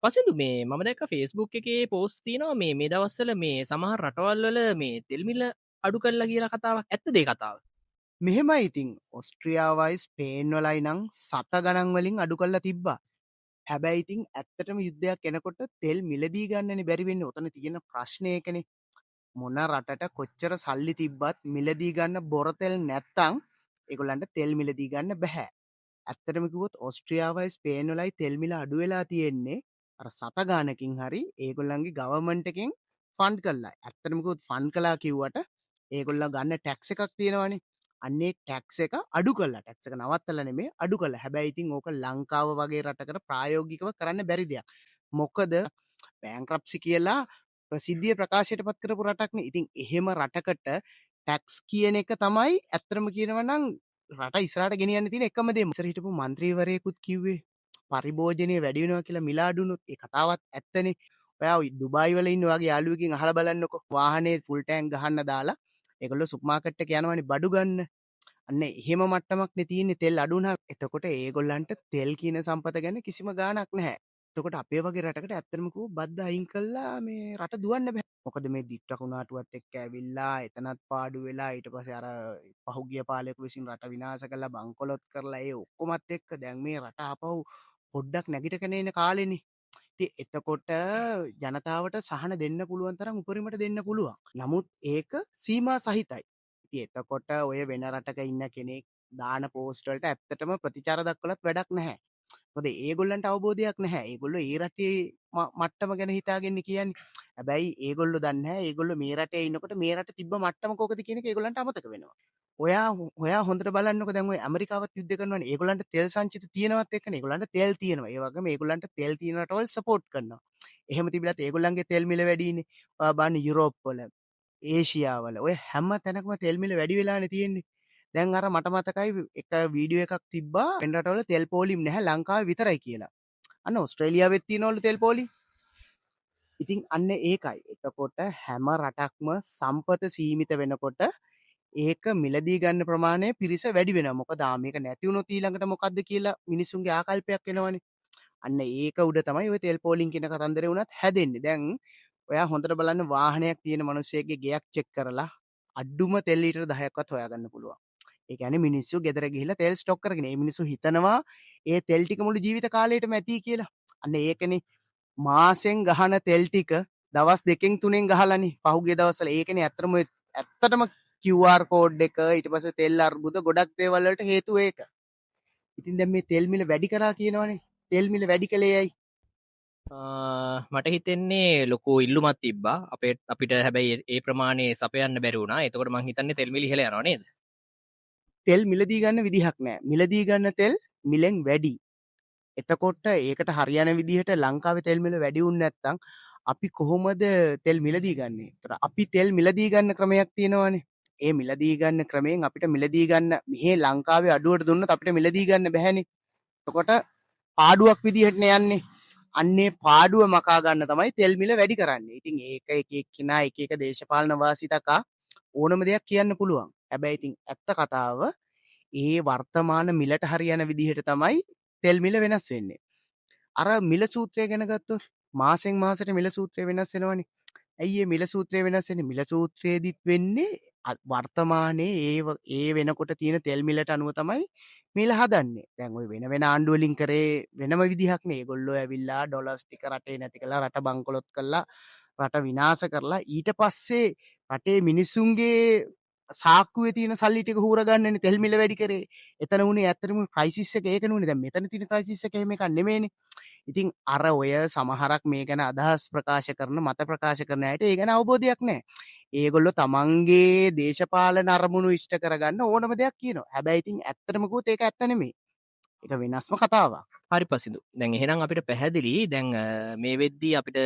පසිදු මේ මම දැක්ක ෆේස්බුක් එකේ පෝස්ට් තියෙනවා මේ දවස්වල මේ සමහර රටවල් වල මේ තෙල් මිල අඩු කරලා කියලා කතාවක්. ඇත්තද ඒ කතාව? මෙහෙමයි ඉතින් ඔස්ට්‍රියාවයි ස්පේන් වලයි නම් සත ගණන් වලින් අඩු කරලා තිබ්බා. හැබැයි ඉතින් ඇත්තටම යුද්ධයක් එනකොට තෙල් මිලදී ගන්නනේ බැරි වෙන්නේ. ඔතන තියෙන ප්‍රශ්නේ ඒකනේ. මොන රටට කොච්චර සල්ලි තිබ්බත් මිලදී ගන්න බොර තෙල් නැත්තම් ඒගොල්ලන්ට තෙල් මිලදී ගන්න බෑ. ඇත්තටම කිව්වොත් ඔස්ට්‍රියාවයි ස්පේන් වලයි තෙල් මිල අඩු වෙලා තියෙන්නේ අර සත ගානකින් හරි ඒගොල්ලන්ගේ ගවර්න්මන්ට් එකෙන් ෆන්ඩ් කළා. ඇත්තටම කිව්වොත් ෆන්ඩ් කළා කිව්වට ඒගොල්ලෝ ගන්න ටැක්ස් එකක් තියෙනවනේ. අන්නේ ටැක්ස් එක අඩු කළා. ටැක්ස් එක නවත්තලා නෙමෙයි අඩු කළා. හැබැයි ඉතින් ඕක ලංකාව වගේ රටකට ප්‍රායෝගිකව කරන්න බැරි දෙයක්. මොකද බෑන්ක්‍රප්සි කියලා ප්‍රසිද්ධිය ප්‍රකාශයට පත් කරපු රටක්නේ. ඉතින් එහෙම රටකට ටැක්ස් කියන එක තමයි ඇත්තටම කියනවා නම් රට ඉස්සරහට ගෙනියන්න තියෙන එකම දේ. ඉස්සර හිටපු മന്ത്രിවරයෙකුත් කිව්වේ පරිභෝජනය වැඩි වෙනවා කියලා මිල අඩු වුණොත්. ඒ කතාවත් ඇත්තනේ. ඔයා දුබායි වල ඉන්න වගේ යාළුවෙක්ගෙන් අහලා බලන්නකෝ. වාහනේ ෆුල් ටැංක් ගහන්න දාලා ඒගොල්ලෝ සුපර් මාකට් එක යනවනේ බඩු ගන්න. අන්න එහෙම මට්ටමක්නේ තියෙන්නේ තෙල් අඩු වුණා. එතකොට ඒගොල්ලන්ට තෙල් කියන සම්පත ගැන කිසිම ගාණක් නැහැ. එතකොට අපේ වගේ රටකට ඇත්තටම කිව්ව බද්ද අයින් කළා මේ රට දුවන්න බෑ. මොකද මේ දිට්ට කුණාටුවත් එක්ක ඇවිල්ලා එතනත් පාඩු වෙලා ඊට පස්සේ අර පහුගිය පාලකයෙකු විසින් රට විනාශ කරලා බංකොලොත් කරලා ඒ ඔක්කොමත් එක්ක දැන් මේ රට ආපහු පොඩ්ඩක් නැගිටගෙන එන කාලෙනේ. ඉතින් එතකොට ජනතාවට සහන දෙන්න පුළුවන් තරම් උපරිමට දෙන්න පුළුවන්. නමුත් ඒක සීමා සහිතයි. ඉතින් එතකොට ඔය වෙන රටක ඉන්න කෙනෙක් දාන පෝස්ට් වලට ඇත්තටම ප්‍රතිචාර දක්වලත් වැඩක් නැහැ. මොකද ඒගොල්ලන්ට අවබෝධයක් නැහැ. ඒගොල්ලෝ ඒ රටේ මට්ටම ගැන හිතාගෙන කියන්නේ. හැබැයි ඒගොල්ලෝ දන්නේ නැහැ. ඒගොල්ලෝ මේ රටේ ඉන්නකොට මේ රට තිබ්බ මට්ටම කොකද කියන එක ඒගොල්ලන්ට අමතක වෙනවා. ඔයා හොඳට බලන්නකෝ දැන් ඔය ඇමරිකාවත් යුද්ධ කරනවානේ. ඒගොල්ලන්ට තෙල් සංචිත තියෙනවත් එක්කනේ. ඒගොල්ලන්ට තෙල් තියෙනවා. ඒ වගේම ඒගොල්ලන්ට තෙල් තියෙන රටවල් සපෝට් කරනවා. එහෙම තිබිලත් ඒගොල්ලන්ගේ තෙල් මිල වැඩිනේ. ඔයා බලන්න යුරෝප් වල, ඒෂියාවල ඔය හැම තැනකම තෙල් මිල වැඩි වෙලානේ තියෙන්නේ. දැන් අර මට මතකයි එක වීඩියෝ එකක් තිබ්බා වෙන රටවල තෙල් පෝලිම් නැහැ ලංකාවේ විතරයි කියලා. අන්න ඕස්ට්‍රේලියාවෙත් තියෙනවලු තෙල් පෝලි. ඉතින් අන්න ඒකයි. එතකොට හැම රටක්ම සම්පත සීමිත වෙනකොට ඒක මිලදී ගන්න ප්‍රමාණය පිරිස වැඩි වෙනවා. මොකද මේක නැති වුණොත් ඊළඟට මොකද්ද කියලා මිනිසුන්ගේ ආකල්පයක් එනවනේ. අන්න ඒක උඩ තමයි ඔය තෙල් පෝලිං කියන කතන්දරේ වුණත් හැදෙන්නේ. දැන් ඔයා හොඳට බලන්න වාහනයක් තියෙන මිනිස්සෙක්ගේ ගෙයක් චෙක් කරලා අඩුම තෙල් ලීටර 10ක්වත් හොයාගන්න පුළුවන්. ඒ කියන්නේ මිනිස්සු ගෙදර ගිහිල්ලා තෙල් ස්ටොක් කරගෙන ඒ මිනිස්සු හිතනවා ඒ තෙල් ටික මුළු ජීවිත කාලයටම ඇති කියලා. අන්න ඒකනේ මාසෙන් ගහන තෙල් ටික දවස් දෙකෙන් තුනෙන් ගහලානේ පහුගිය දවස්වල. ඒකනේ ඇත්තටම QR කෝඩ් එක ඊට පස්සේ තෙල් අර්බුද ගොඩක් දේවල් වලට හේතුව ඒක. ඉතින් දැන් මේ තෙල් මිල වැඩි කරා කියනවනේ. තෙල් මිල වැඩි කළේ ඇයි? මට හිතෙන්නේ ලොකු ඉල්ලුමක් තිබ්බා අපිට හැබැයි ඒ ප්‍රමාණය සපයන්න බැරි වුණා. එතකොට මං හිතන්නේ තෙල් මිල ඉහළ යනවා නේද? තෙල් මිලදී ගන්න විදිහක් නැහැ. මිලදී ගන්න තෙල් මිලෙන් වැඩි. එතකොට ඒකට හරියන විදිහට ලංකාවේ තෙල් මිල වැඩි වුණ නැත්නම් අපි කොහොමද තෙල් මිලදී ගන්නේ? ඒතර අපි තෙල් මිලදී ගන්න ක්‍රමයක් තියෙනවානේ. ඒ මිලදී ගන්න ක්‍රමයෙන් අපිට මිලදී ගන්න මෙහි ලංකාවේ අඩුවට දුන්නොත් අපිට මිලදී ගන්න බැහැනේ. එතකොට පාඩුවක් විදිහටනේ යන්නේ. අන්නේ පාඩුව මකා ගන්න තමයි තෙල් මිල වැඩි කරන්නේ. ඉතින් ඒක එක එක්කිනා එක එක දේශපාලන වාසිතකා ඕනම දෙයක් කියන්න පුළුවන්. හැබැයි ඉතින් ඇත්ත කතාව ඒ වර්තමාන මිලට හරියන විදිහට තමයි තෙල් මිල වෙනස් වෙන්නේ. අර මිල සූත්‍රය ගැන ගත්තොත් මාසෙන් මාසෙට මිල සූත්‍රය වෙනස් වෙනවනේ. ඇයි මේ මිල සූත්‍රය වෙනස් වෙන්නේ? මිල සූත්‍රයේදීත් වෙන්නේ වර්තමානයේ ඒ වෙනකොට තියෙන තෙල් මිලට අනුව තමයි මිල හදන්නේ. දැන් ওই වෙන ආණ්ඩු වලින් කරේ වෙනම විදිහක් නේ. ඒගොල්ලෝ ඇවිල්ලා ඩොලර්ස් ටික රටේ නැති කරලා රට බංකොලොත් කරලා රට විනාශ කරලා ඊට පස්සේ රටේ මිනිසුන්ගේ සාක්කුවේ තියෙන සල්ලි ටික හූරගන්නනේ තෙල් මිල වැඩි කරේ. එතන උනේ ඇත්තටම ක්‍රයිසිස් එක ඒකනේ උනේ. දැන් මෙතන තියෙන ක්‍රයිසිස් එක එහෙම එකක් නෙමෙයිනේ. ඉතින් අර ඔය සමහරක් මේ ගැන අදහස් ප්‍රකාශ කරන මත ප්‍රකාශ කරන අයට ඒ ගැන අවබෝධයක් නැහැ. ඒගොල්ලෝ තමන්ගේ දේශපාලන අරමුණු ඉෂ්ට කරගන්න ඕනම දෙයක් කියනවා. හැබැයි ඉතින් ඇත්තටම කිව්වොත් ඒක ඇත්ත නෙමෙයි. ඒක වෙනස්ම කතාවක්. හරි පසිදු. දැන් එහෙනම් අපිට පැහැදිලි දැන් මේ වෙද්දී අපිට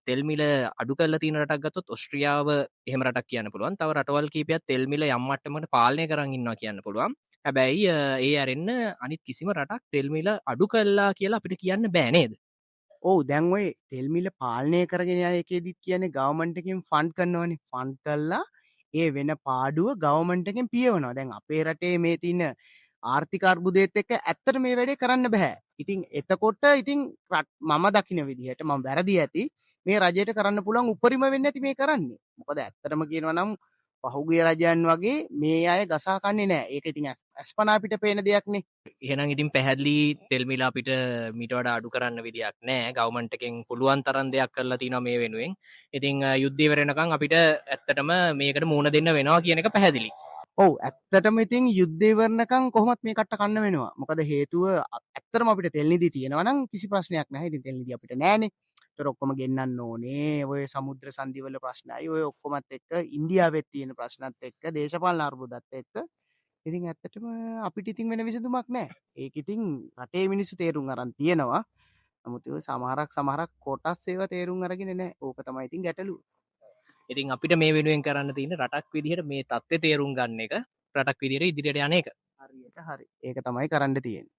තෙල් මිල අඩු කරලා තියෙන රටක් ගත්තොත් ඔස්ට්‍රියාව එහෙම රටක් කියන්න පුළුවන්. තව රටවල් කීපයක් තෙල් මිල යම් මට්ටමකට පාලනය කරන් ඉන්නවා කියන්න පුළුවන්. හැබැයි ඒ අරෙන්න අනිත් කිසිම රටක් තෙල් මිල අඩු කළා කියලා අපිට කියන්න බෑ නේද? ඔව් දැන් ඔය තෙල් මිල පාලනය කරගෙන යන එකේදීත් කියන්නේ ගවර්න්මන්ට් එකෙන් ෆන්ඩ් කරනවනේ. ෆන්ඩ් කළා ඒ වෙන පාඩුව ගවර්න්මන්ට් එකෙන් පියවනවා. දැන් අපේ රටේ මේ තියෙන ආර්ථික අර්බුදයත් එක්ක ඇත්තට මේ වැඩේ කරන්න බෑ. ඉතින් එතකොට ඉතින් මම දකින විදිහට මම වැරදි ඇති මේ රජයට කරන්න පුළුවන් උපරිම වෙන්නේ නැති මේ කරන්නේ. මොකද ඇත්තටම කියනවා නම් පහුගිය රජයන් වගේ මේ අය ගසා කන්නේ නෑ. ඒක ඉතින් අස්පනා අපිට පේන දෙයක්නේ. එහෙනම් ඉතින් පැහැදිලි තෙල් මිල අපිට මීට වඩා අඩු කරන්න විදියක් නැහැ. ගවර්න්මන්ට් එකෙන් පුළුවන් තරම් දෙයක් කරලා තිනවා මේ වෙනුවෙන්. ඉතින් යුද්ධය ඉවර වෙනකන් අපිට ඇත්තටම මේකට මූණ දෙන්න වෙනවා කියන එක පැහැදිලි. ඔව් ඇත්තටම ඉතින් යුද්ධය ඉවරනකම් කොහොමත් මේ කට්ට කන්න වෙනවා. මොකද හේතුව ඇත්තටම අපිට තෙල් නිදි තියෙනවා නම් කිසි ප්‍රශ්නයක් නැහැ. ඉතින් තෙල් නිදි අපිට නැහැනේ. ඒතර ඔක්කොම ගෙන්නන්න ඕනේ. ඔය සමුද්‍ර සංධිවල ප්‍රශ්නයි. ඔය ඔක්කොමත් එක්ක ඉන්දියාවෙත් තියෙන ප්‍රශ්නත් එක්ක දේශපාලන අර්බුදත් එක්ක ඉතින් ඇත්තටම අපිට ඉතින් වෙන විසඳුමක් නැහැ. ඒක ඉතින් රටේ මිනිස්සු තේරුම් අරන් තියෙනවා. නමුත් ඒ සමහරක් කොටස් ඒවා තේරුම් අරගෙන නැහැ. ඕක තමයි ඉතින් ගැටලුව. ඉතින් අපිට මේ වෙනුවෙන් කරන්න තියෙන රටක් විදිහට මේ தත්ත්වය තේරුම් ගන්න එක, රටක් විදිහට ඉදිරියට යන එක. හරියට හරි. ඒක තමයි කරන්න තියෙන්නේ.